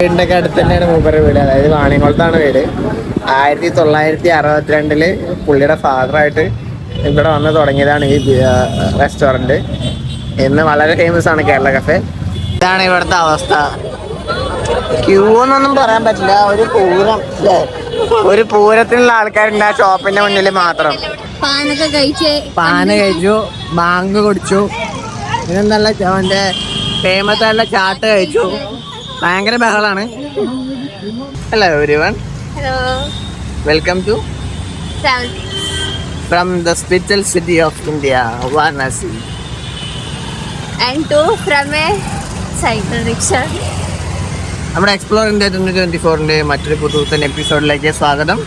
വീടിൻ്റെ ഒക്കെ അടുത്ത് തന്നെയാണ് മൂപ്പരുടെ വീട്. അതായത് വാണിയംകുളത്താണ് വീട്. 1962 പുള്ളിയുടെ ഫാദറായിട്ട് ഇവിടെ വന്ന് തുടങ്ങിയതാണ് ഈ റെസ്റ്റോറൻറ്റ്. ഇന്ന് വളരെ ഫേമസ് ആണ് കേരള കഫേ. ഇതാണ് ഇവിടുത്തെ അവസ്ഥ. ക്യൂ എന്നൊന്നും പറയാൻ പറ്റില്ല. ഒരു പൂരത്തിനുള്ള ആൾക്കാരുണ്ട് ആ ഷോപ്പിന്റെ മുന്നിൽ മാത്രം. പാന കഴിച്ചു, ബാങ്ക് കുടിച്ചു, ഇതെന്നല്ല അവന്റെ ഫേമസ് ആയിട്ടുള്ള ചാട്ട് കഴിച്ചു. ഭയങ്കര ബഹളാണ്. Hello everyone, welcome to from the spiritual city of India, Varanasi. And two from a cycle rickshaw. നമ്മുടെ എക്സ്പ്ലോർ ഇന്ത്യ 2024 മറ്റൊരു പുതുത്തൻ എപ്പിസോഡിലേക്ക് സ്വാഗതം.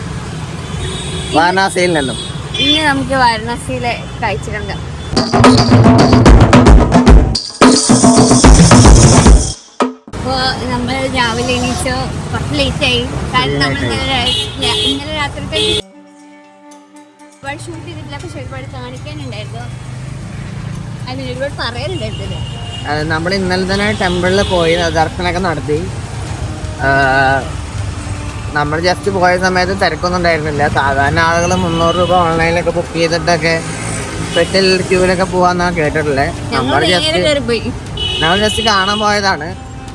വാരണാസിയിൽ നിന്നും ഇന്ന് നമുക്ക് വാരണാസിയിലെ കാഴ്ച കണ്ടാം. അപ്പോൾ നമ്മൾ രാവിലെ എണീച്ചോ കുറച്ച് ലേറ്റായി. കാരണം നമ്മൾ ഇന്നലെ രാത്രിത്തെ ഒരുപാട് ഷൂട്ട് ചെയ്തിട്ടില്ല. പക്ഷെ ഒരുപാട് കാണിക്കാനുണ്ടായിരുന്നു. അതിന് ഒരുപാട് പറയാനുണ്ടായിരുന്നില്ല. നമ്മൾ ഇന്നലെ തന്നെ ടെമ്പിളിൽ പോയി ദർശനമൊക്കെ നടത്തി. നമ്മൾ ജസ്റ്റ് പോയ സമയത്ത് തിരക്കൊന്നും ഉണ്ടായിരുന്നില്ല. സാധാരണ ആളുകൾ 300 രൂപ ഓൺലൈനിലൊക്കെ ബുക്ക് ചെയ്തിട്ടൊക്കെ സ്പെഷ്യൽ ക്യൂവിലൊക്കെ പോവാന്നാണ് കേട്ടിട്ടുള്ളത്. നമ്മൾ ജസ്റ്റ് കാണാൻ പോയതാണ്.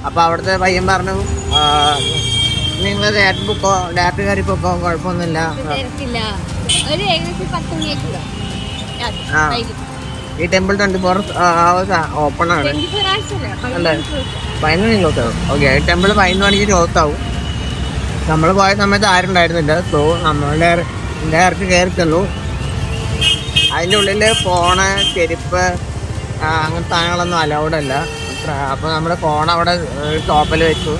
അപ്പോൾ അവിടുത്തെ പയ്യൻ പറഞ്ഞു, നിങ്ങൾ ഡയറക്റ്റ് കയറി പോക്കോ, കുഴപ്പമൊന്നുമില്ല. ഈ ടെമ്പിൾ 24 hours ഓപ്പൺ ആണ് അല്ലേ? 11 മണി ക്ലോസ് ആവും. ഓക്കെ, ടെമ്പിൾ 11 മണിക്ക് ക്ലോസ് ആവും. നമ്മൾ പോയ സമയത്ത് ആരും ഉണ്ടായിരുന്നില്ല. സോ നമ്മളുടെ ഡയറക്റ്റ് കയറി ചെന്നു. അതിൻ്റെ ഉള്ളിൽ ഫോണ്, ചെരുപ്പ്, അങ്ങനത്തെ സാധനങ്ങളൊന്നും അലൗഡ് അല്ല. അപ്പോൾ നമ്മൾ ഫോൺ അവിടെ ടോപ്പിൽ വെച്ചു.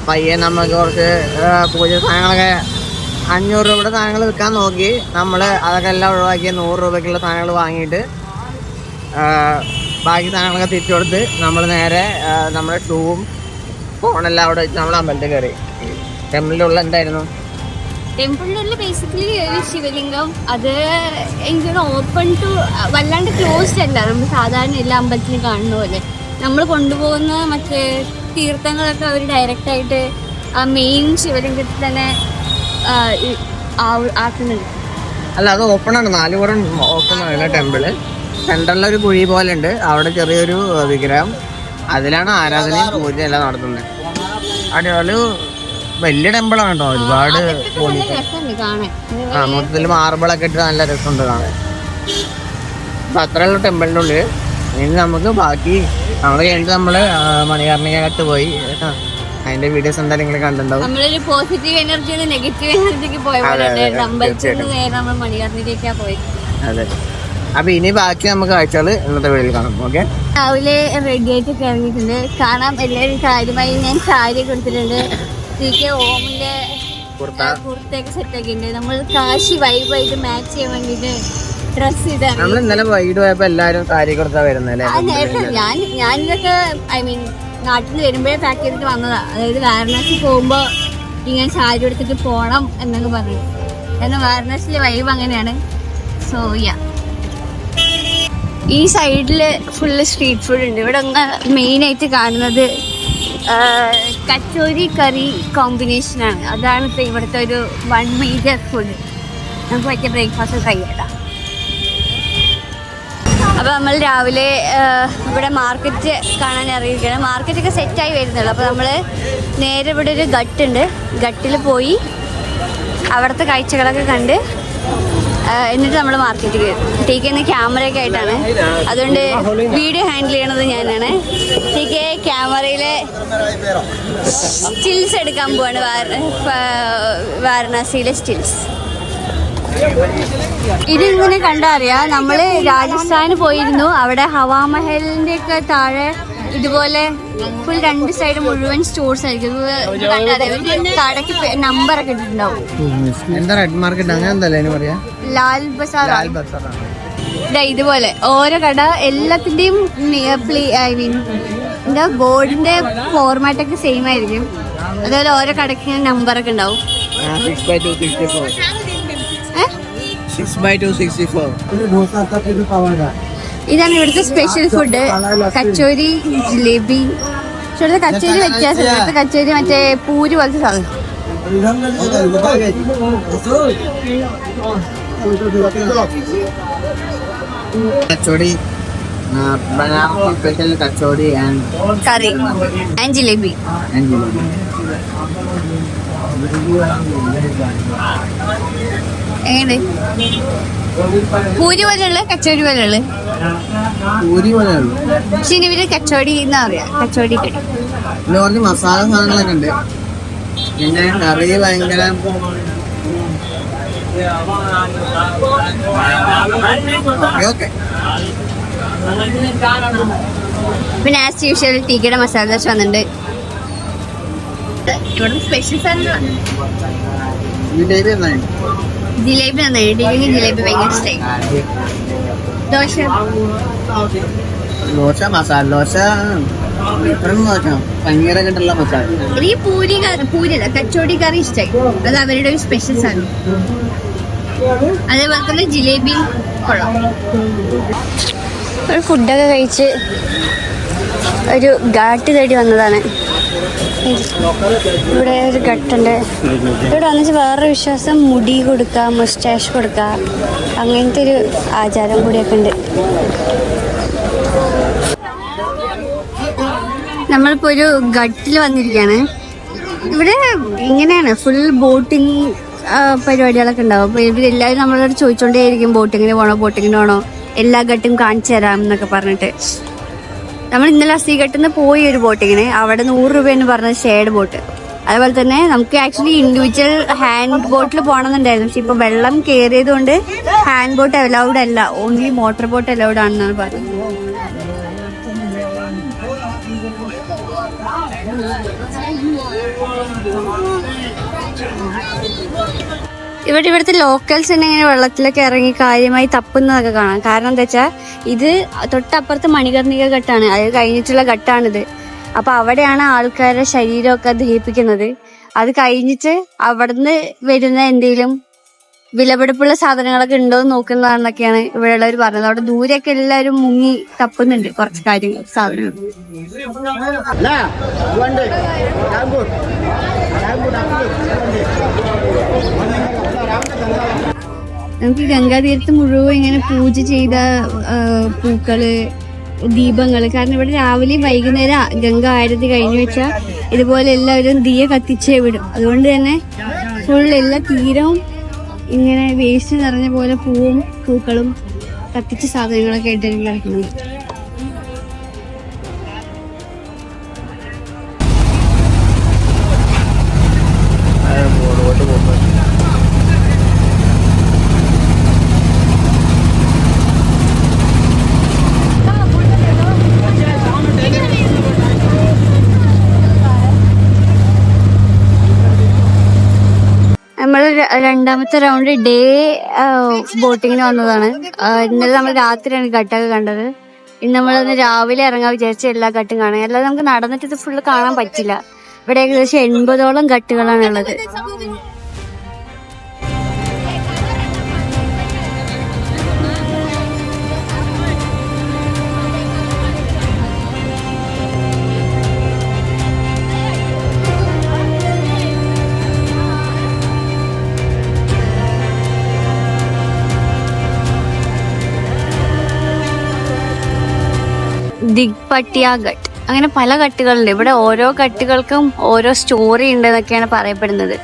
പയ്യെ നമുക്ക് കുറച്ച് പൂജ സാധനങ്ങളൊക്കെ 500 രൂപയുടെ സാധനങ്ങൾ വിൽക്കാൻ നോക്കി. നമ്മൾ അതൊക്കെ എല്ലാം ഒഴിവാക്കി 100 രൂപയ്ക്കുള്ള സാധനങ്ങൾ വാങ്ങിയിട്ട് ബാക്കി സാധനങ്ങളൊക്കെ തിരിച്ചു കൊടുത്ത് നമ്മൾ നേരെ നമ്മുടെ ഷൂവും ഫോണെല്ലാം അവിടെ വെച്ച് നമ്മൾ അമ്പലത്തിൽ കയറി. ടെമ്പിളിൻ്റെ ഉള്ളിൽ എന്തായിരുന്നു? ടെമ്പിളിൻ്റെ ഉള്ളിൽ ബേസിക്കലി ഒരു ശിവലിംഗം. അത് എനിക്ക് ഓപ്പൺ ടു വല്ലാണ്ട് ക്ലോസ്ഡ് അല്ല. നമ്മൾ സാധാരണ എല്ലാ അമ്പലത്തിലും കാണുന്ന പോലെ നമ്മൾ കൊണ്ടുപോകുന്ന മറ്റേ തീർത്ഥങ്ങളൊക്കെ അവർ ഡയറക്റ്റായിട്ട് ആ മെയിൻ ശിവലിംഗത്തിൽ തന്നെ ആക്കുന്നുണ്ട്. അല്ല, അത് ഓപ്പൺ ആണ്. 4 പുറം ഓപ്പൺ ആണ് ടെമ്പിള്. സെൻട്രലിലൊരു കുഴി പോലെ ഉണ്ട്. അവിടെ ചെറിയൊരു വിഗ്രഹം, അതിലാണ് ആരാധനയും പൂജ എല്ലാം നടത്തുന്നത്. അടിപൊളി വലിയ ടെമ്പിളാണ് കേട്ടോ. ഒരുപാട് മൊത്തത്തിൽ മാർബിളൊക്കെ ഇട്ട് നല്ല രസമുണ്ട് കാണാൻ. അപ്പം അത്രയുള്ള ടെമ്പിളിൻ്റെ ഉള്ളിൽ. ഇനി നമുക്ക് ബാക്കി നമ്മൾ കഴിഞ്ഞിട്ട് നമ്മൾ മണികർണികത്ത് പോയി. അതിന്റെ വീഡിയോസ് എന്തായാലും നിങ്ങൾ കണ്ടിട്ടുണ്ടാവും. നമ്മളൊരു പോസിറ്റീവ് എനർജി നെഗറ്റീവ് എനർജിക്ക് പോയ പോലെ നമ്മൾ മണികർണിലേക്കാ പോയി. അതെ. അപ്പൊ ഇനി ബാക്കി നമുക്ക് കാഴ്ചകൾ ഇന്നത്തെ വീഡിയോയിൽ കാണാം. ഓക്കെ, രാവിലെ റെഡി ആയിട്ട് ഇറങ്ങിയിട്ടുണ്ട്. കാണാം എല്ലാവരും കാര്യമായി. ഞാൻ സാരി കൊടുത്തിട്ടുണ്ട്. ഓമിന്റെ കുർത്തയൊക്കെ സെറ്റ് ആക്കിയിട്ടുണ്ട്. നമ്മൾ കാശി വൈബായിട്ട് മാച്ച് ചെയ്യാൻ വേണ്ടിട്ട് ഡ്രസ് ചെയ്താണ്. നമ്മൾ ഇന്നലെ വൈകിട്ട് പോയപ്പോ എല്ലാരും സാരി കൊടുത്താ വരുന്നല്ലേ? ഞാനിതൊക്കെ ഐ മീൻ നാട്ടിൽ നിന്ന് വരുമ്പോഴേ പാക്ക് ചെയ്തിട്ട് വന്നതാ. അതായത് വാരണാസി പോകുമ്പോൾ ഇങ്ങനെ സാരി എടുത്തിട്ട് പോകണം എന്നൊക്കെ പറഞ്ഞു. കാരണം വാരണാസിയിലെ വൈബ് അങ്ങനെയാണ്. സോ ഈ സൈഡില് ഫുള്ള് സ്ട്രീറ്റ് ഫുഡ് ഉണ്ട്. ഇവിടെ ഒന്ന് മെയിനായിട്ട് കാണുന്നത് കച്ചോരി കറി കോമ്പിനേഷനാണ്. അതാണ് ഇപ്പോൾ ഇവിടുത്തെ ഒരു 1 മേജർ ഫുഡ്. നമുക്ക് പറ്റിയ ബ്രേക്ക്ഫാസ്റ്റ് ട്രൈ ചെയ്യണം. അപ്പോൾ നമ്മൾ രാവിലെ ഇവിടെ മാർക്കറ്റ് കാണാൻ ഇറങ്ങിയിരിക്കുകയാണ്. മാർക്കറ്റൊക്കെ സെറ്റായി വരുന്നുള്ളൂ. അപ്പോൾ നമ്മൾ നേരെ ഇവിടെ ഒരു ഗട്ടുണ്ട്. ഗട്ടിൽ പോയി അവിടുത്തെ കാഴ്ചകളൊക്കെ കണ്ട് എന്നിട്ട് നമ്മൾ മാർക്കറ്റിൽ കയറും. ടീക്ക് ക്യാമറയൊക്കെ ആയിട്ടാണ്, അതുകൊണ്ട് വീഡിയോ ഹാൻഡിൽ ചെയ്യണത് ഞാനാണ്. ടീക്ക് ക്യാമറയിലെ സ്റ്റിൽസ് എടുക്കാൻ പോവാണ്. വാരണാസിയിലെ സ്റ്റിൽസ്. ഇതിങ്ങനെ കണ്ടറിയാം. നമ്മൾ രാജസ്ഥാന് പോയിരുന്നു. അവിടെ ഹവാമഹലിന്റെ ഒക്കെ താഴെ ഇതുപോലെ ഫുൾ 2 സൈഡ് മുഴുവൻ സ്റ്റോർസ് ആയിരിക്കും. കടക്ക് നമ്പറൊക്കെ ഇട്ടിട്ടുണ്ടാവും. ലാൽ ബസാർ. ഇതുപോലെ ഓരോ കട എല്ലാത്തിന്റെയും ഐ മീൻ എന്താ ബോർഡിന്റെ ഫോർമാറ്റ് ഒക്കെ സെയിം ആയിരിക്കും. അതുപോലെ ഓരോ കടക്ക് നമ്പറൊക്കെ ഉണ്ടാവും. 6/264. ഇതാണ് ഇവിടുത്തെ സ്പെഷ്യൽ ഫുഡ്. കച്ചോരി, ജിലേബി, പക്ഷെ ഇവിടുത്തെ കച്ചേരി വ്യത്യാസം. ഇവിടുത്തെ കച്ചേരി മറ്റേ പൂരി പോലത്തെ സാധനം. Kachori, special kachori curry and jalebi. എങ്ങനെ പൂരി പോലെയുള്ള കച്ചോടി പോലെയുള്ള പൂരി പോലെയുള്ളൂ. പക്ഷെ ഇനി ഇവര് കച്ചോടി എന്നാ പറയാ. കച്ചോടി കടി പിന്നെ കുറച്ച് മസാല സാധനങ്ങളൊക്കെ ഉണ്ട്. പിന്നെ കറി ഭയങ്കര ഓക്കെ. പിന്നെ ആസ് യൂഷ്വൽ ടീക്കയുടെ മസാല ദോശ വന്നിട്ടുണ്ട്. ഇവിടെ സ്പെഷ്യൽ സാധനങ്ങളാണ്. ജിലേബി എന്നാണ്. ജിലേബി നന്നായി. ഡിഗ്രി ജിലേബി ഭയങ്കര ഇഷ്ടമായി. ദോശ ദോശ മസാല ദോശ ഭയങ്കര കിട്ടുള്ള മസാല. എനിക്ക് പൂരിയല്ല കച്ചോടി കറി ഇഷ്ടമായി. അത് അവരുടെ ഒരു സ്പെഷ്യൽ സാധനം. അതേപോലെ തന്നെ ജിലേബിയും കൊള്ളാം. ഒരു ഫുഡൊക്കെ കഴിച്ച് ഒരു ഘാട്ട് തേടി വന്നതാണ്. ഇവിടെ ഒരു ഘട്ടുണ്ട്. ഇവിടെ വന്നിട്ട് വേറൊരു വിശ്വാസം മുടി കൊടുക്കുക, മുസ്റ്റാഷ് കൊടുക്കുക, അങ്ങനത്തെ ഒരു ആചാരം കൂടിയൊക്കെ ഉണ്ട്. നമ്മളിപ്പോൾ ഒരു ഘട്ടിൽ വന്നിരിക്കുകയാണ്. ഇവിടെ ഇങ്ങനെയാണ് ഫുൾ ബോട്ടിങ് പരിപാടികളൊക്കെ ഉണ്ടാവും. അപ്പോൾ ഇവരെല്ലാവരും നമ്മളോട് ചോദിച്ചോണ്ടേയിരിക്കും ബോട്ടിങ്ങിന് പോകണോ, എല്ലാ ഘട്ടും കാണിച്ചു തരാം എന്നൊക്കെ പറഞ്ഞിട്ട്. നമ്മൾ ഇന്നലെ അസീഘട്ടിൽ നിന്ന് പോയി ഒരു ബോട്ടിങ്ങിന്. അവിടെ 100 രൂപയെന്ന് പറഞ്ഞത് ഷെയർഡ് ബോട്ട്. അതുപോലെ തന്നെ നമുക്ക് ആക്ച്വലി ഇൻഡിവിജ്വൽ ഹാൻഡ് ബോട്ടിൽ പോകണമെന്നുണ്ടായിരുന്നു. പക്ഷെ ഇപ്പോൾ വെള്ളം കയറിയത് കൊണ്ട് ഹാൻഡ് ബോട്ട് അലൗഡ് അല്ല, ഓൺലി മോട്ടോർ ബോട്ട് അലൗഡ് ആണെന്നാണ് പറഞ്ഞത്. ഇവിടുത്തെ ലോക്കൽസ് തന്നെ ഇങ്ങനെ വെള്ളത്തിലൊക്കെ ഇറങ്ങി കാര്യമായി തപ്പുന്നതൊക്കെ കാണാം. കാരണം എന്താ വെച്ചാൽ ഇത് തൊട്ടപ്പുറത്ത് മണികർണിക ഘട്ടാണ്, അത് കഴിഞ്ഞിട്ടുള്ള ഘട്ടാണിത്. അപ്പൊ അവിടെയാണ് ആൾക്കാരുടെ ശരീരമൊക്കെ ദഹിപ്പിക്കുന്നത്. അത് കഴിഞ്ഞിട്ട് അവിടുന്ന് വരുന്ന എന്തെങ്കിലും വിലപിടിപ്പുള്ള സാധനങ്ങളൊക്കെ ഉണ്ടോ എന്ന് നോക്കുന്നതാണെന്നൊക്കെയാണ് ഇവിടെ ഉള്ളവർ പറഞ്ഞത്. അവിടെ ദൂരെയൊക്കെ എല്ലാവരും മുങ്ങി തപ്പുന്നുണ്ട് കുറച്ച് കാര്യങ്ങൾ, സാധനങ്ങൾ. നമുക്ക് ഗംഗാതീരത്ത് മുഴുവൻ ഇങ്ങനെ പൂജ ചെയ്ത പൂക്കള്, ദീപങ്ങള്. കാരണം ഇവിടെ രാവിലെയും വൈകുന്നേരം ഗംഗ ആരതി കഴിഞ്ഞു വെച്ചാൽ ഇതുപോലെ എല്ലാവരും ദിയ കത്തിച്ചേ വിടും. അതുകൊണ്ട് തന്നെ ഫുൾ എല്ലാ തീരവും ഇങ്ങനെ വേസ്റ്റ് നിറഞ്ഞ പോലെ പൂവും പൂക്കളും കത്തിച്ച സാധനങ്ങളൊക്കെ ആയിട്ട് കിടക്കുന്നത്. നമ്മൾ രണ്ടാമത്തെ റൗണ്ട് ഡേ ബോട്ടിങ്ങിന് വന്നതാണ്. ഇന്നലെ നമ്മൾ രാത്രിയാണ് ഘട്ടൊക്കെ കണ്ടത്. ഇന്ന് നമ്മളൊന്ന് രാവിലെ ഇറങ്ങാൻ വിചാരിച്ച എല്ലാ ഘട്ടും കാണാൻ. അല്ലാതെ നമുക്ക് നടന്നിട്ട് ഇത് ഫുള്ള് കാണാൻ പറ്റില്ല. ഇവിടെ ഏകദേശം 80ഓളം ഘട്ടുകളാണ് ഉള്ളത്. ദിഗ്പട്ടിയ ഘട്ട്, അങ്ങനെ പല ഘട്ടുകളുണ്ട്. ഇവിടെ ഓരോ ഘട്ടുകൾക്കും ഓരോ സ്റ്റോറി ഉണ്ട് എന്നൊക്കെയാണ് പറയപ്പെടുന്നത്.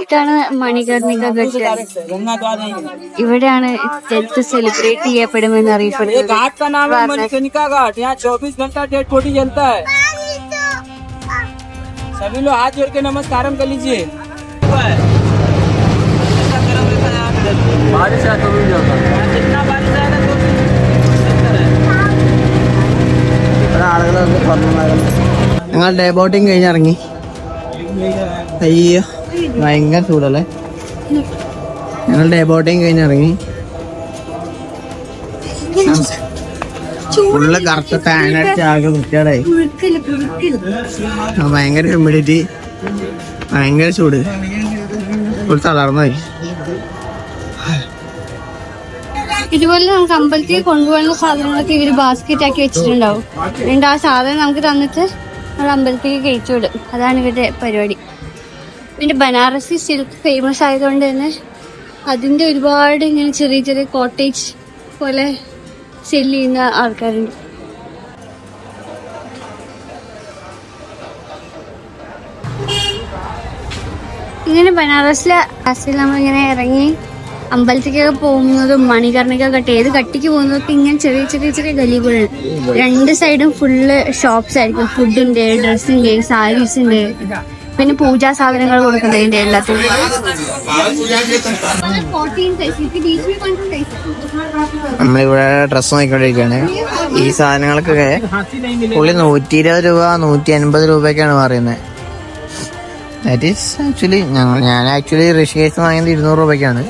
ഇതാണ് മണികർണിക ഘട്ട്. ഇവിടെയാണ് ഡെത്ത് സെലിബ്രേറ്റ് ചെയ്യപ്പെടുമെന്ന് അറിയപ്പെടുന്നത്. घाट का नाम है मणिकर्णिका घाट। यहाँ 24 घंटा डेड बॉडी जलता है। सभी लोग हाथ जोड़ के नमस्कारम कर लीजिए। बारिश है तो भी जितना बारिश आएगा तो ഞങ്ങൾ ഡേ ബോട്ടിങ് കഴിഞ്ഞിറങ്ങി. അയ്യോ ഭയങ്കര ചൂടല്ലേ. ഞങ്ങൾ ഡേ ബോട്ടിങ് കഴിഞ്ഞ് ഇറങ്ങി. ഫുള്ള് കറുത്ത ഫാനടിച്ച് ആകെ വൃത്തിയാടായി. ഭയങ്കര ഹ്യൂമിഡിറ്റി, ഭയങ്കര ചൂട്, ഫുൾ തളർന്നായി. ഇതുപോലെ നമുക്ക് അമ്പലത്തിൽ കൊണ്ടുപോകുന്ന സാധനങ്ങളൊക്കെ ഇവര് ബാസ്ക്കറ്റ് ആക്കി വെച്ചിട്ടുണ്ടാവും. എന്നിട്ട് ആ സാധനം നമുക്ക് തന്നിട്ട് നമ്മൾ അമ്പലത്തിലേക്ക് കഴിച്ചു വിടും. അതാണ് ഇവരുടെ പരിപാടി. പിന്നെ ബനാറസി സിൽക്ക് ഫേമസ് ആയതുകൊണ്ട് തന്നെ അതിന്റെ ഒരുപാട് ഇങ്ങനെ ചെറിയ ചെറിയ കോട്ടേജ് പോലെ സെല് ചെയ്യുന്ന ആൾക്കാരുണ്ട്. ഇങ്ങനെ ബനാറസിലെ നമ്മളിങ്ങനെ ഇറങ്ങി അമ്പലത്തിലേക്കൊക്കെ പോകുന്നതും മണികർണിക കട്ട് ഏത് കട്ടിക്ക് പോകുന്നതൊക്കെ ഇങ്ങനെ ചെറിയ ചെറിയ ചെറിയ ഗലികളുണ്ട്. രണ്ട് സൈഡും ഫുള്ള് ഷോപ്സ് ആയിരിക്കും. ഫുഡിന്റെ, ഡ്രസ്സിന്റെ, സാരീസിന്റെ, പിന്നെ പൂജാ സാധനങ്ങൾ കൊടുക്കുന്നതിന്റെ എല്ലാത്തിനും. നമ്മളിവിടെ ഡ്രസ്സ് നോക്കിക്കൊണ്ടിരിക്കുകയാണ്. ഈ സാധനങ്ങൾക്കൊക്കെ പുള്ളി 120 രൂപ 150 രൂപയൊക്കെയാണ് പറയുന്നത്. ദാറ്റ് ഈസ് ആക്ച്വലി ഞാൻ ആക്ച്വലി ഋഷികേശ് വാങ്ങിയത് 200 രൂപയ്ക്കാണ്.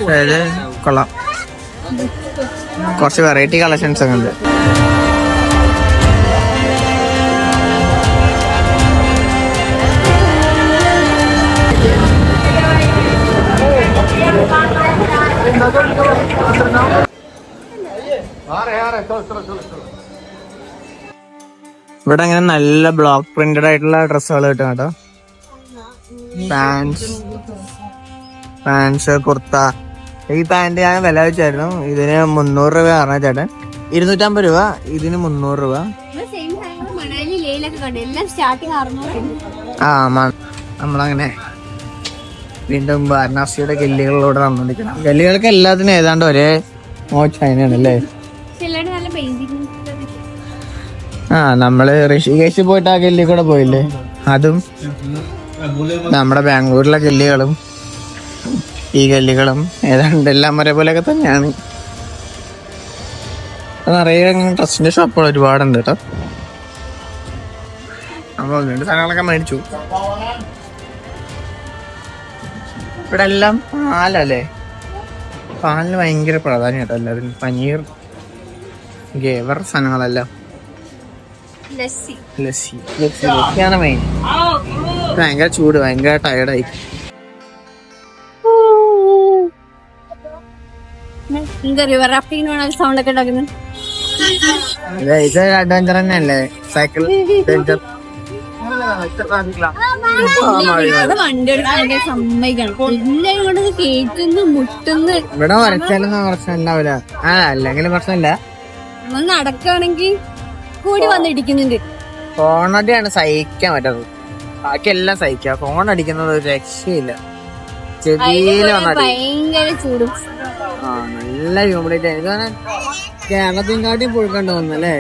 അതായത് കൊള്ളാം, കുറച്ച് വെറൈറ്റി കളക്ഷൻസ് ഒക്കെ ഉണ്ട്. ഇവിടെ അങ്ങനെ നല്ല ബ്ലോക്ക് പ്രിന്റഡ് ആയിട്ടുള്ള ഡ്രസ്സുകൾ കിട്ടും കേട്ടോ. പാൻസ്, കുർത്ത. ഈ പാന്റ് ഞാൻ വില വെച്ചായിരുന്നു. ഇതിന് 300 രൂപ പറഞ്ഞ ചേട്ടൻ, 250 രൂപ. ഇതിന് 300 രൂപ. ആ നമ്മളങ്ങനെ വീണ്ടും വാരണാസിയുടെ ഗല്ലികളിലൂടെ നടന്നുകൊണ്ടിരിക്കണം. ഗല്ലികൾക്ക് എല്ലാത്തിനും ഏതാണ്ട് ഒരേ മോശാണ് അല്ലേ. ആ നമ്മള് ഋഷികേശ് പോയിട്ട് ആ ഗല്ലി കൂടെ പോയില്ലേ, അതും നമ്മുടെ ബാംഗ്ലൂരിലെ ഗല്ലികളും ഈ ഗല്ലികളും ഏതാണ്ട് എല്ലാം ഒരേപോലെയൊക്കെ തന്നെയാണ്. നിറയെ ഡ്രസ്സിന്റെ ഷോപ്പുകൾ ഒരുപാടുണ്ട് കേട്ടോ. നമ്മൾ 2 സാധനങ്ങളൊക്കെ മേടിച്ചു. ഇവിടെ എല്ലാം പാലല്ലേ, പാലിന് ഭയങ്കര പ്രാധാന്യം കേട്ടോ എല്ലാവരും. പനീർ, ഗേവർ സാധനങ്ങളെല്ലാം. ലസ്സിയാണ് മെയിൻ. ഭയങ്കര ചൂട്, ഭയങ്കര ടയർഡായി. സൗണ്ട് ഒക്കെ ഉണ്ടാക്കുന്നത് ഇത് അഡ്വഞ്ചർ തന്നെയല്ലേ, സൈക്കിൾ അഡ്വഞ്ചർ. ഇവിടെ വരച്ചാലൊന്നും പ്രശ്നം ഉണ്ടാവില്ല. അല്ലെങ്കിലും പ്രശ്നമില്ല. നടക്കുകയാണെങ്കിൽ കൂടി വന്നിടിക്കുന്നുണ്ട്. ഫോണടിയാണ് സഹിക്കാൻ പറ്റത്, ബാക്കിയെല്ലാം സഹിക്കാം. ഫോൺ അടിക്കുന്നത് ഒരു രക്ഷയില്ല. ചെവിയില് ഭയങ്കര ചൂടും നല്ല ഹ്യൂമിഡിറ്റി. എനിക്ക് കേരളത്തിനെക്കാട്ടിയും പുഴുക്കണ്ട് തോന്നുന്നല്ലേ.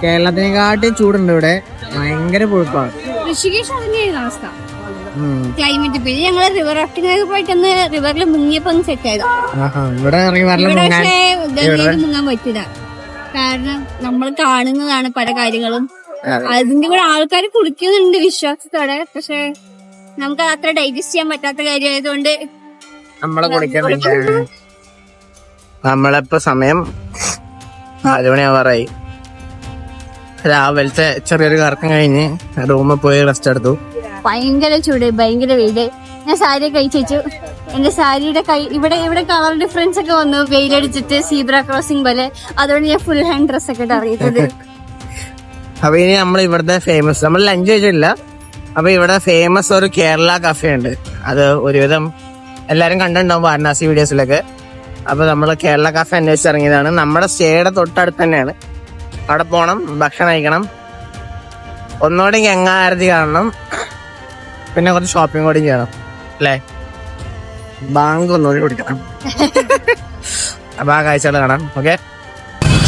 കേരളത്തിനെക്കാട്ടിയും ചൂടുണ്ട് ഇവിടെ, ഭയങ്കര പുഴുക്കാണ്. ഋഷികേശ് അതിന്റെയായിരുന്നു അവസ്ഥ. ക്ലൈമറ്റ് പിന്നെ ഞങ്ങള് റിവർ റാഫ്റ്റിംഗ് പോയിട്ടൊന്ന് റിവറിൽ മുങ്ങിയപ്പോ സെറ്റ് ആയതാ. ഇവിടെ മുങ്ങാൻ പറ്റില്ല, കാരണം നമ്മൾ കാണുന്നതാണ് പല കാര്യങ്ങളും. അതിന്റെ കൂടെ ആൾക്കാർ കുളിക്കുന്നുണ്ട് വിശ്വാസത്തോടെ. പക്ഷെ നമുക്ക് അത്ര ഡൈജസ്റ്റ് ചെയ്യാൻ പറ്റാത്ത കാര്യമായതുകൊണ്ട് നമ്മളെ കുളിക്കുന്നില്ല. നമ്മളിപ്പോ സമയം 4 മണിയാവാറായി. രാവിലത്തെ ചെറിയൊരു കറക്കം കഴിഞ്ഞ് റൂമിൽ പോയി റെസ്റ്റ് എടുത്തു. ഭയങ്കര ചൂട്, ഭയങ്കര വെയില്. ഞാൻ സാരി കഴിച്ചു. എന്റെ സാരിയുടെ ഇവിടെ കളർ ഡിഫറൻസ് ഒക്കെ വന്നു, വെയിലടിച്ചിട്ട് സീബ്ര ക്രോസിംഗ് പോലെ. അതുകൊണ്ട് ഞാൻ ഫുൾ ഹാൻഡ് ഡ്രസ് ഒക്കെ ഇറങ്ങിയിട്ടുണ്ട്. അപ്പൊ ഇനി നമ്മൾ ഇവിടുത്തെ ഫേമസ്, നമ്മൾ ലഞ്ച് കഴിച്ചിട്ടില്ല. അപ്പൊ ഇവിടെ ഫേമസ് ഒരു കേരള കഫേ ഉണ്ട്. അത് ഒരുവിധം എല്ലാരും കണ്ടിട്ടുണ്ടാവും വാരണാസി വീഡിയോസിലൊക്കെ. അപ്പൊ നമ്മൾ കേരള കഫേ അന്വേഷിച്ച് ഇറങ്ങിയതാണ്. നമ്മുടെ സ്റ്റേയുടെ തൊട്ടടുത്ത് തന്നെയാണ്. അവിടെ പോണം, ഭക്ഷണം കഴിക്കണം, ഒന്നുകൂടി ഗംഗാരതി കാണണം, പിന്നെ കുറച്ച് ഷോപ്പിംഗ് കൂടി ചെയ്യണം അല്ലേ. ബാങ്ക് ഒന്നുകൂടി കുടിക്കണം. അപ്പൊ ആ കാഴ്ചകൾ കാണാം. ഓക്കെ,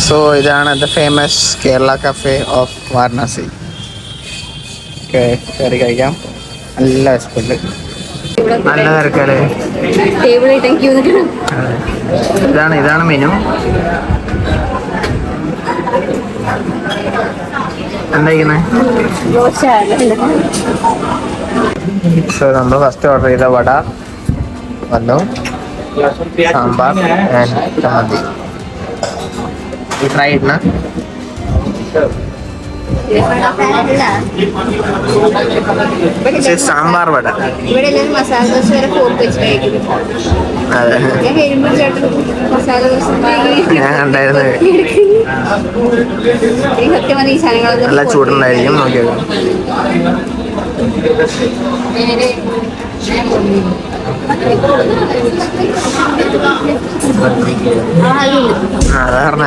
സോ ഇതാണ് the famous Kerala cafe of Varanasi. Okay, കയറി കഴിക്കാം. നല്ല വിശപ്പുണ്ട്, നല്ല തിരക്കല്ലേ. ഇതാണ് മെനു. എന്താ സോ നമ്മൾ ഫസ്റ്റ് ഓർഡർ ചെയ്ത വട, വന്നു. Sambar and chammanthi. You try it, na? Sambar vada. ഇവിടെ എല്ലാവരും മസാല ദോശ വരെ ഫോർക്ക് വെച്ച് കഴിക്കുന്നു. അതെ, ഞാൻ കഴിയുമ്പോൾ ചേട്ടൻ മസാല ദോശ ഞാൻ കണ്ടായിരുന്നു. സത്യമായി ഈ സാധനങ്ങളൊക്കെ നല്ല ചൂടുണ്ടായിരിക്കും. നോക്കിയത് അതാ പറഞ്ഞ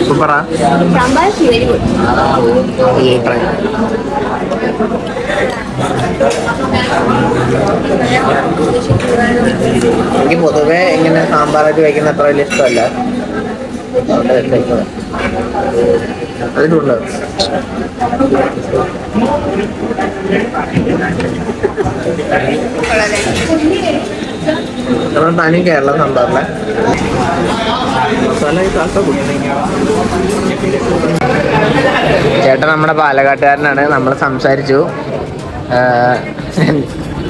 സൂപ്പറാ. Sambar very good. എനിക്ക് പൊതുവെ ഇങ്ങനെ സാമ്പാറൊക്കെ വയ്ക്കുന്ന അത്ര വലിയ ഇഷ്ടമല്ല. അതിലുണ്ട് നമ്മുടെ തനി കേരള സാമ്പാറിലെ ചേട്ടൻ നമ്മുടെ പാലക്കാട്ടുകാരനാണ്. നമ്മൾ സംസാരിച്ചു.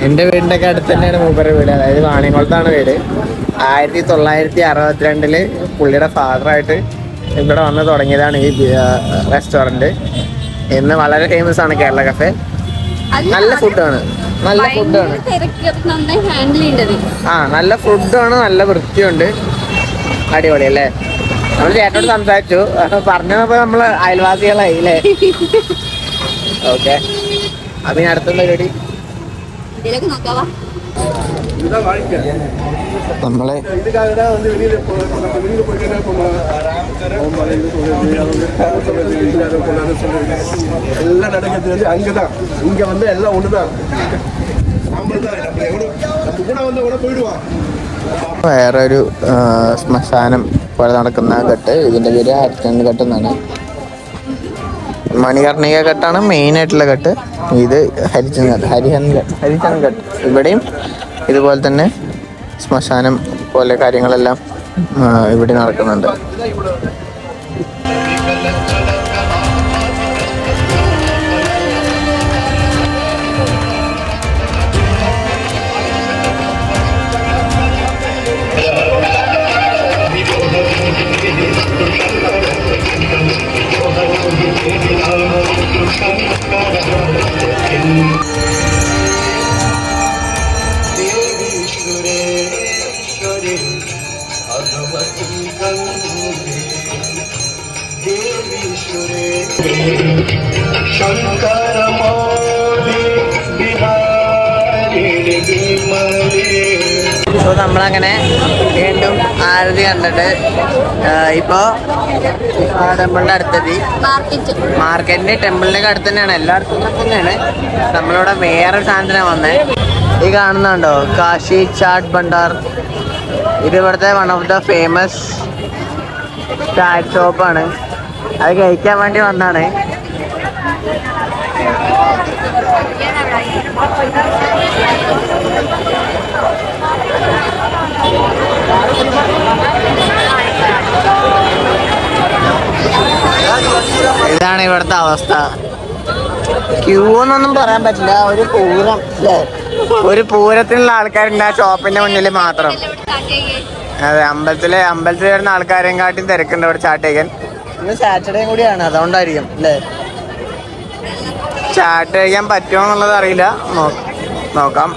എൻ്റെ വീടിൻ്റെ ഒക്കെ അടുത്ത് തന്നെയാണ് മൂപ്പരുടെ വീട്. അതായത് വാണിയംകുളത്താണ് വീട്. 1962 പുള്ളിയുടെ ഫാദറായിട്ട് ഇവിടെ വന്ന് തുടങ്ങിയതാണ് ഈ റെസ്റ്റോറൻറ്റ്. ഇന്ന് വളരെ ഫേമസ് ആണ് കേരള കഫേ. നല്ല ഫുഡാണ്, നല്ല ഫുഡാണ്. നല്ല ഫുഡാണ്, നല്ല വൃത്തിയുണ്ട്. അടിപൊളി അല്ലേ? നമ്മൾ ചേട്ടനോട് സംസാരിച്ചു. പറഞ്ഞപ്പോ നമ്മള് അയൽവാസികളായി അല്ലേ? ഓക്കെ, അപ്പൊ ഇനി അടുത്ത പരിപാടി നമ്മളെ எல்லாம் நடக்கிறது வந்து அங்கதான். இங்க வந்து எல்லாம் ஒண்ணுதான். വേറൊരു ശ്മശാനം പോലെ നടക്കുന്ന ഘട്ട്. ഇതിന്റെ പേര് ഹരിചന്ദ് ഘട്ട് എന്നാണ്. മണികർണിക ഘട്ടാണ് മെയിൻ ആയിട്ടുള്ള ഘട്ട്. ഇത് ഹരിചന്ദ് ഘട്ട്. ഇവിടെയും ഇതുപോലെ തന്നെ ശ്മശാനം പോലെ കാര്യങ്ങളെല്ലാം ഇവിടെ നടക്കുന്നുണ്ട്. സോ നമ്മളങ്ങനെ വീണ്ടും ആരതി കണ്ടിട്ട് ഇപ്പോ ടെമ്പിളിന്റെ അടുത്തെത്തി. മാർക്കറ്റിന്റെ ടെമ്പിളിന്റെ അടുത്ത് തന്നെയാണ്, എല്ലായിടത്തും തന്നെയാണ്. നമ്മളിവിടെ വേറെ സാധനത്തിനാണ് വന്നത്. ഈ കാണുന്നുണ്ടോ, കാശി ചാട്ട് ഭണ്ഡാർ. ഇത് ഇവിടുത്തെ one of the famous chat ഷോപ്പാണ്. അത് കഴിക്കാൻ വേണ്ടി വന്നാണ്. ഇതാണ് ഇവിടുത്തെ അവസ്ഥ. ക്യൂ എന്നൊന്നും പറയാൻ പറ്റില്ല. ഒരു പൂരം അല്ലേ, ഒരു പൂരത്തിനുള്ള ആൾക്കാരുണ്ട് ആ ഷോപ്പിന്റെ മുന്നിൽ മാത്രം. അതെ, അമ്പലത്തില് വരുന്ന ആൾക്കാരെയും കാട്ടിയും തിരക്കുണ്ട് ഇവിടെ ചാട്ട് കഴിക്കാൻ. ഇന്ന് സാറ്റർഡേയും കൂടിയാണ്, അതുകൊണ്ടായിരിക്കും അല്ലേ. ചാട്ട് കഴിക്കാൻ പറ്റുമോ എന്നുള്ളത് അറിയില്ല, നോക്കാം.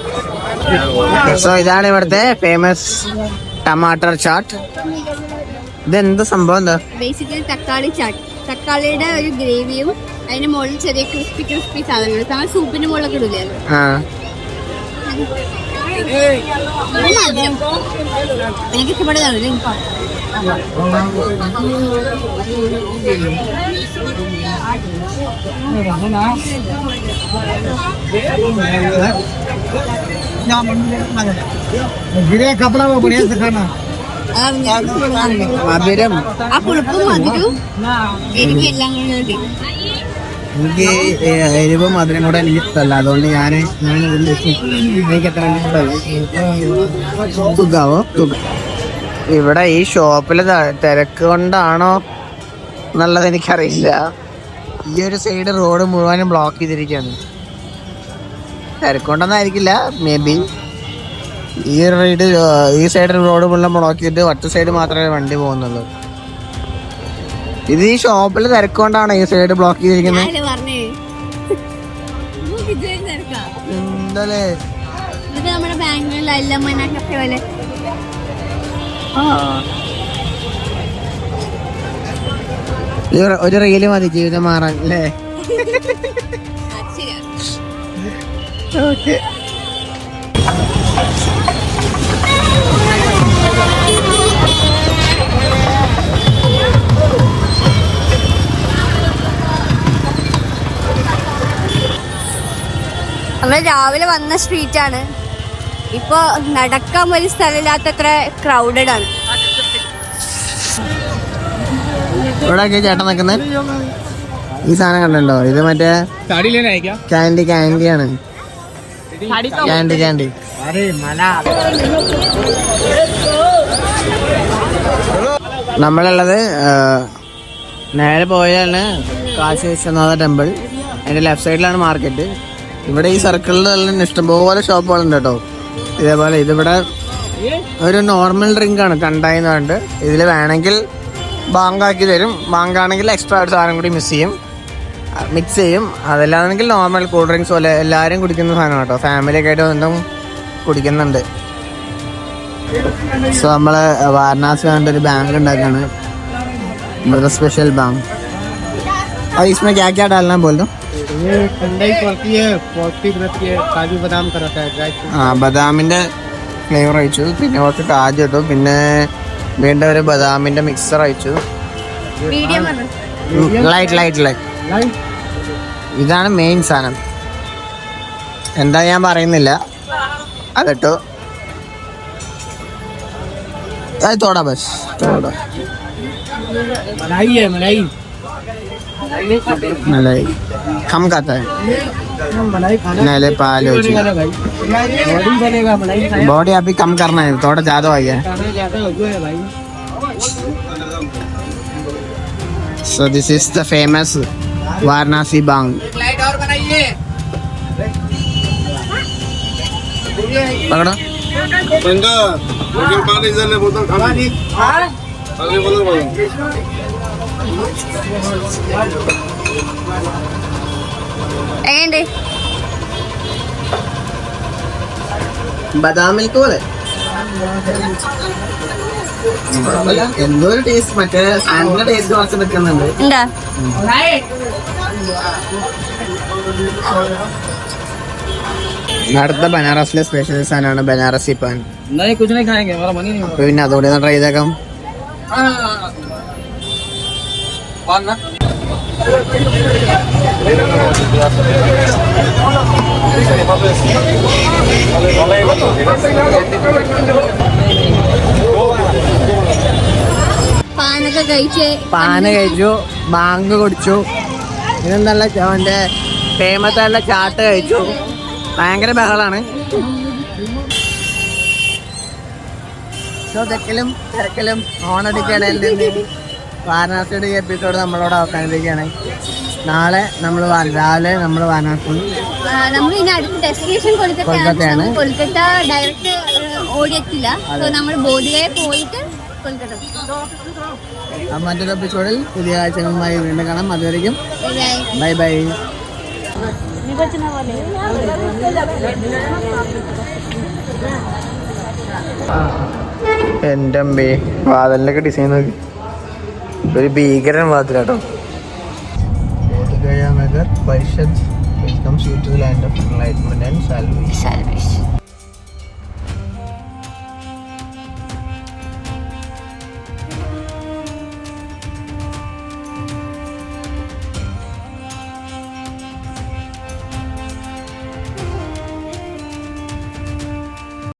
സോ ഇതാണ് ഇവിടുത്തെ ഫേമസ് ടമാട്ടർ ചാട്ട്. ഇതെന്ത് സംഭവം? എന്താ ബേസിക്കലി തക്കാളി ചാട്ട്. തക്കാളിയുടെ ഒരു ഗ്രേവിയും അതിന്റെ മുകളിൽ ചെറിയ ക്രിസ്പി സാധനങ്ങൾ. നമ്മൾ സൂപ്പിന്റെ മുകളിലൊക്കെ ഇടില്ലേ? എനിക്ക് ഇഷ്ടപ്പെട്ടതാണ്. മധുരം, ആ പുളിപ്പും മധുരവും എനിക്ക് എല്ലാം കൂടി. എനിക്ക് എരിവും മധുരം കൂടെ എനിക്ക് ഇഷ്ടമല്ല. അതുകൊണ്ട് ഞാൻ എനിക്ക് എത്ര സുഖാവോ. ഇവിടെ ഈ ഷോപ്പില് തിരക്ക് കൊണ്ടാണോ എന്നുള്ളത് എനിക്കറിയില്ല. ഈ ഒരു സൈഡ് റോഡ് മുഴുവനും ബ്ലോക്ക് ചെയ്തിരിക്കുകയാണ്. തിരക്കൊണ്ടെന്നായിരിക്കില്ല മേ ബി. ഈ സൈഡ് റോഡ് മുഴുവൻ ബ്ലോക്കിയിട്ട് ഒറ്റ സൈഡ് മാത്രമേ വണ്ടി പോകുന്നുള്ളൂ. ഇത് ഈ ഷോപ്പിൽ തിരക്കൊണ്ടാണ് ഈ സൈഡ് ബ്ലോക്ക് ചെയ്തിരിക്കുന്നത്. എന്താലേ നമ്മുടെ ബാംഗ്ലൂരിലെ അല്ലമ്മ കഫേ പോലെ. ഒരു റീല് മതി ജീവിതം മാറാൻ അല്ലേ? ഓക്കെ. നമ്മൾ രാവിലെ വന്ന സ്ട്രീറ്റ് ആണ്. ഇപ്പൊ നടക്കാൻ ഒരു സ്ഥലമില്ലാത്തത്ര ക്രൗഡഡ് ആണ്. ഇവിടെ ചേട്ടൻ നിൽക്കുന്നത് ഈ സാധനം കണ്ടോ? ഇത് മറ്റേ ക്യാൻഡിയാണ്. ക്യാൻഡി നമ്മളുള്ളത് നേരെ പോയാണ് കാശി വിശ്വനാഥ ടെമ്പിൾ. അതിന്റെ ലെഫ്റ്റ് സൈഡിലാണ് മാർക്കറ്റ്. ഇവിടെ ഈ സർക്കിളിൽ നല്ല ഇഷ്ടംപോലെ ഷോപ്പുകളുണ്ട് കേട്ടോ. ഇതേപോലെ ഇതിവിടെ ഒരു നോർമൽ ഡ്രിങ്ക് ആണ് കണ്ടായിന്ന് പറഞ്ഞിട്ട്. ഇതിൽ വേണമെങ്കിൽ ബാങ്കാക്കി തരും. ബാങ്കാണെങ്കിൽ എക്സ്ട്രാ ഒരു സാധനം കൂടി മിക്സ് ചെയ്യും. അതല്ലാണെങ്കിൽ നോർമൽ കൂൾ ഡ്രിങ്ക്സ് പോലെ എല്ലാവരും കുടിക്കുന്ന സാധനം കേട്ടോ. ഫാമിലിയൊക്കെ ആയിട്ട് ഒന്നും കുടിക്കുന്നുണ്ട്. സോ നമ്മള് വാരണാസി വേണ്ട ഒരു ബാങ്ക് ഉണ്ടാക്കാണ്. ഇവിടുത്തെ സ്പെഷ്യൽ ബാങ്ക്. इसमें क्या क्या डालना बोल दो. ബദാമിന്റെ ഫ്ലേവർ അയച്ചു, പിന്നെ കുറച്ച് കാജു ഇട്ടു, പിന്നെ വീണ്ടും ഒരു ബദാമിന്റെ മിക്സർ അയച്ചു. ലൈറ്റ് ഇതാണ് മെയിൻ സാധനം. എന്താ ഞാൻ പറയുന്നില്ല, അതിട്ടു. തോടാ ബസ് തോടാ मलाई कम खाता है. नले पाल बॉडी अभी कम करना है, थोड़ा ज्यादा हो गया. So this is the famous Varanasi Bang. पकड़ो. എങ്ങനെയുണ്ട്? ബദാം മിൽക്ക് പോലെ എന്തോ ഒരു ടേസ്റ്റ്. മറ്റേ സാൻഡിന്റെ ടേസ്റ്റ് കുറച്ച് നിൽക്കുന്നുണ്ട്. എന്താ അടുത്ത ബനാറസിലെ സ്പെഷ്യൽ സാധനമാണ് ബനാറസി പാൻ. പിന്നെ അതോടെ ട്രൈ ചെയ്തേക്കാം. പാന് കഴിച്ചു, ബാങ്ക് കുടിച്ചു, ഇതെന്തല്ല അവന്റെ ഫേമസ് ആയിട്ടുള്ള ചാട്ട് കഴിച്ചു. ഭയങ്കര ബഹളാണ്. തെക്കലും തിരക്കലും ഓണടിക്കണയിൽ നിന്ന് വാരണാസിയുടെ ഈ എപ്പിസോഡ് നമ്മളോട് അവസാനിപ്പിക്കുകയാണ്. നാളെ നമ്മൾ രാവിലെ നമ്മൾ വാരണാസി കൊൽക്കത്തയാണ്. കൊൽക്കത്ത ഡയറക്റ്റ് ഓടിയെത്തില്ല, നമ്മൾ ബോഡിയെ പോയിട്ട് കൊൽക്കത്ത. മറ്റൊരു എപ്പിസോഡിൽ പുതിയ കാഴ്ചകളുമായി വീണ്ടും കാണാം. അതുവരെയും ബൈ ബൈ. എൻ്റെ അമ്മേ, വാതിലിനൊക്കെ ഡിസൈൻ നോക്കി. ഒരു ഭീകരൻ വാതിലാട്ടോ. Parishad welcomes you to the land of enlightenment and salvation.